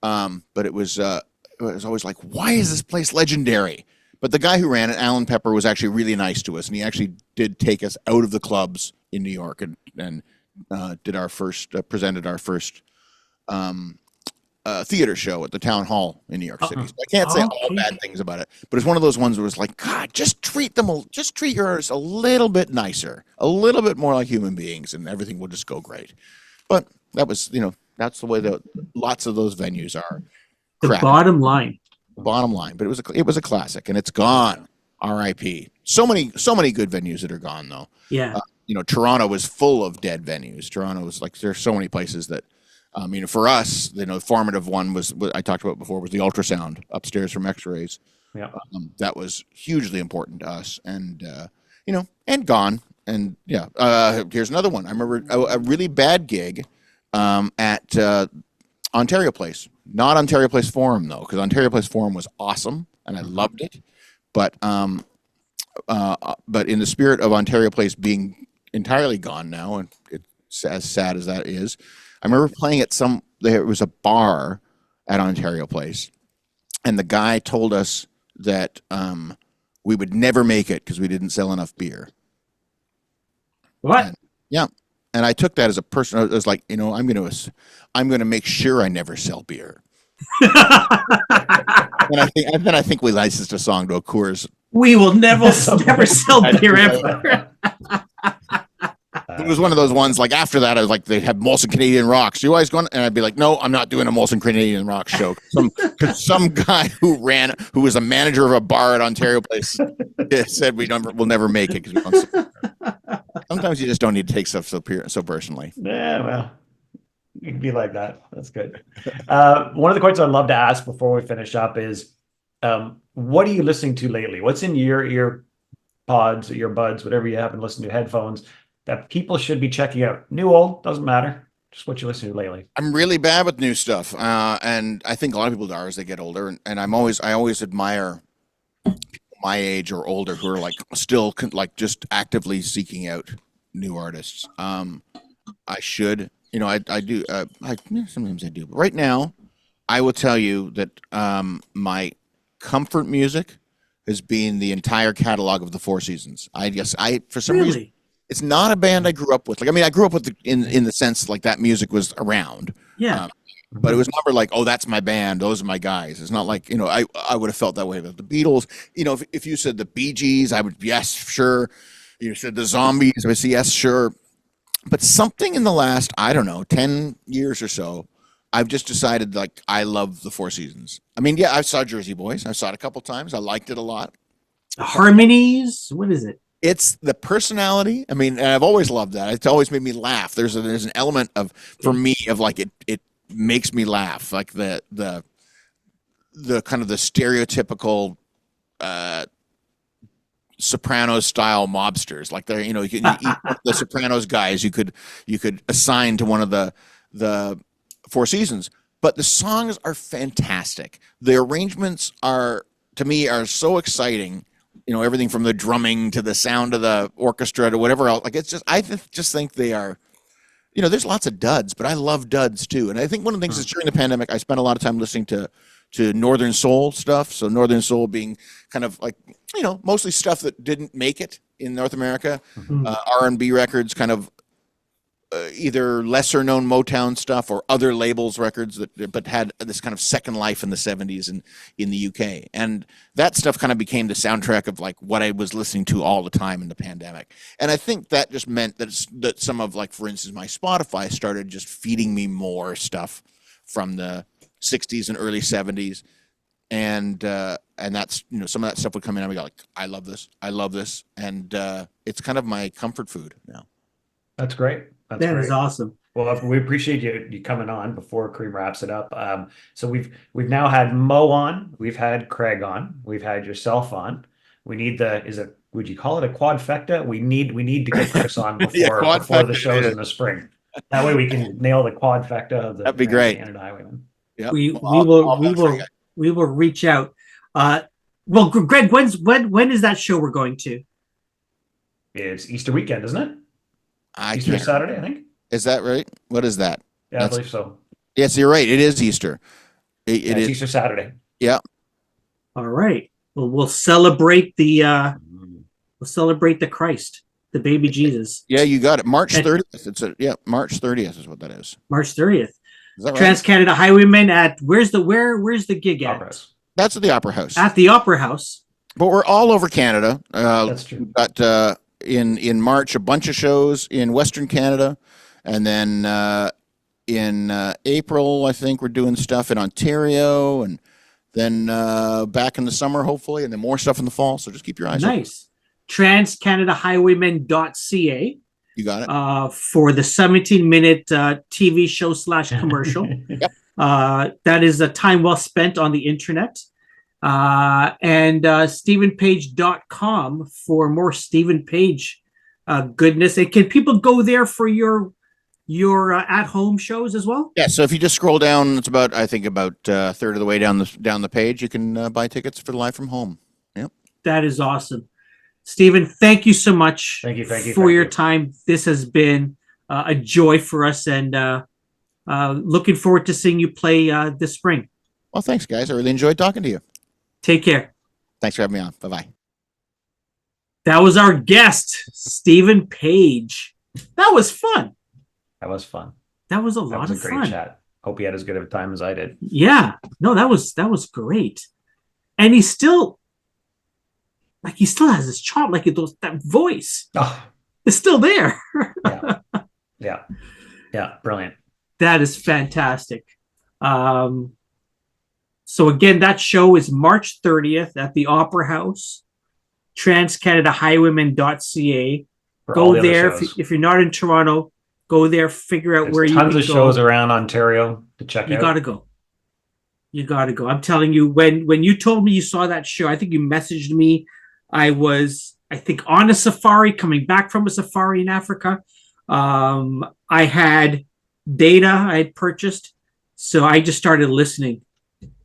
But it was always like, why is this place legendary? But the guy who ran it, Alan Pepper, was actually really nice to us, and he actually did take us out of the clubs in New York and did our first presented our first theater show at the Town Hall in New York City. So I can't say all bad things about it, but it's one of those ones where it's like, God, just treat your artists a little bit nicer, a little bit more like human beings, and everything will just go great. But that was, you know, that's the way that lots of those venues are. The Bottom Line. Bottom Line, but it was a classic, and it's gone. R.I.P. So many good venues that are gone though. Yeah. You know, Toronto was full of dead venues. Toronto was like, there's so many places that, you know, for us, you know, the formative one was what I talked about before, was the ultrasound upstairs from X-rays. Yeah. That was hugely important to us, and you know, and gone. And yeah, here's another one. I remember a really bad gig at Ontario Place. Not Ontario Place Forum though, because Ontario Place Forum was awesome and I loved it. But in the spirit of Ontario Place being entirely gone now, and it's as sad as that is, I remember playing at there was a bar at Ontario Place, and the guy told us that we would never make it because we didn't sell enough beer. What? And, yeah. And I took that as a person. I was like, you know, I'm going to make sure I never sell beer. And I think we licensed a song to a Coors. We will never sell beer ever. It was one of those ones. Like after that, I was like, they have Molson Canadian Rocks. You always going? And I'd be like, no, I'm not doing a Molson Canadian Rock show. Some guy who was a manager of a bar at Ontario Place said we'll never make it because we don't support her. Sometimes you just don't need to take stuff so personally. Yeah, well, you can be like that. That's good. One of the questions I'd love to ask before we finish up is, what are you listening to lately? What's in your ear pods, earbuds, whatever you happen to listen to, headphones, that people should be checking out? New, old, doesn't matter. Just what you listen to lately. I'm really bad with new stuff, and I think a lot of people are as they get older. And I always admire people my age or older who are like still like just actively seeking out new artists. I should, you know, I do. Sometimes I do. But right now, I will tell you that my comfort music has been the entire catalog of the Four Seasons. For some reason. It's not a band I grew up with. Like, I mean, I grew up with in the sense like that music was around. Yeah. But it was never like, oh, that's my band. Those are my guys. It's not like, you know, I would have felt that way about the Beatles. You know, if you said the Bee Gees, I would, yes, sure. You said the Zombies, I would say, yes, sure. But something in the last, I don't know, 10 years or so, I've just decided like I love the Four Seasons. I mean, yeah, I saw Jersey Boys. I saw it a couple times. I liked it a lot. Harmonies? What is it? It's the personality. I mean, and I've always loved that. It's always made me laugh. There's an element of, for me, of like it makes me laugh. Like the kind of the stereotypical Sopranos style mobsters. Like they're, you know, the Sopranos guys you could assign to one of the Four Seasons. But the songs are fantastic. The arrangements are, to me, are so exciting. You know, everything from the drumming to the sound of the orchestra to whatever else. Like, it's just, I just think they are, you know, there's lots of duds, but I love duds too. And I think one of the things is during the pandemic, I spent a lot of time listening to to Northern Soul stuff. So Northern Soul being kind of like, mostly stuff that didn't make it in North America. R&B records, kind of either lesser known Motown stuff or other labels records but had this kind of second life in the 70s and in the UK. And that stuff kind of became the soundtrack of like what I was listening to all the time in the pandemic. And I think that just meant that some of, like, for instance, my Spotify started just feeding me more stuff from the 60s and early 70s. And that's, some of that stuff would come in and I go like, I love this. And it's kind of my comfort food now. That's great. That great. Is awesome. Well, we appreciate you coming on before Karim wraps it up. So we've now had Mo on, we've had Craig on, we've had yourself on. We need would you call it a quadfecta? We need to get Chris on before the shows in the spring. That way we can nail the quadfecta of the That'd be great. Canada Highwaymen. Yep. We will reach out. Well, Greg, when is that show we're going to? It's Easter weekend, isn't it? Easter Saturday, I think. Is that right? What is that? Yeah, I believe so. Yes, you're right. It is Easter. It is Easter Saturday. Yeah. All right. Well, we'll celebrate the Christ, the baby Jesus. Yeah, you got it. March 30th. March 30th is what that is. March 30th. Is that right? Trans Cañada Highwaymen at where's the gig at? Opera House. That's at the Opera House. At the Opera House. But we're all over Canada. That's true. But in March, a bunch of shows in Western Canada, and then in April, I think we're doing stuff in Ontario, and then back in the summer, hopefully, and then more stuff in the fall. So just keep your eyes open. Nice. TransCanadaHighwaymen.ca. You got it. For the 17-minute TV show / commercial. Yep. That is a time well spent on the internet. And StephenPage.com for more Stephen Page goodness. And can people go there for your at-home shows as well? Yeah, so if you just scroll down, it's about a third of the way down the page. You can buy tickets for Live from Home. Yep. That is awesome. Stephen, thank you so much for your time. This has been a joy for us, and looking forward to seeing you play this spring. Well, thanks, guys. I really enjoyed talking to you. Take care. Thanks for having me on. Bye-bye. That was our guest, Stephen Page. That was fun. That was fun. That was a lot of fun. Great chat. Hope you had as good of a time as I did. Yeah. No, that was great. And he still has his charm, that voice. Oh. It's still there. Yeah. Brilliant. That is fantastic. So again, that show is March 30th at the Opera House, transcanadahighwaymen.ca. Go there. If you're not in Toronto, go there, figure out where you can go. Tons of shows around Ontario to check out. You got to go. I'm telling you, when you told me you saw that show, I think you messaged me. I was, on a safari, coming back from a safari in Africa. I had data I had purchased, so I just started listening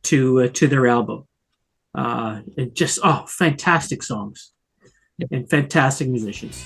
to their album. And just fantastic songs and fantastic musicians.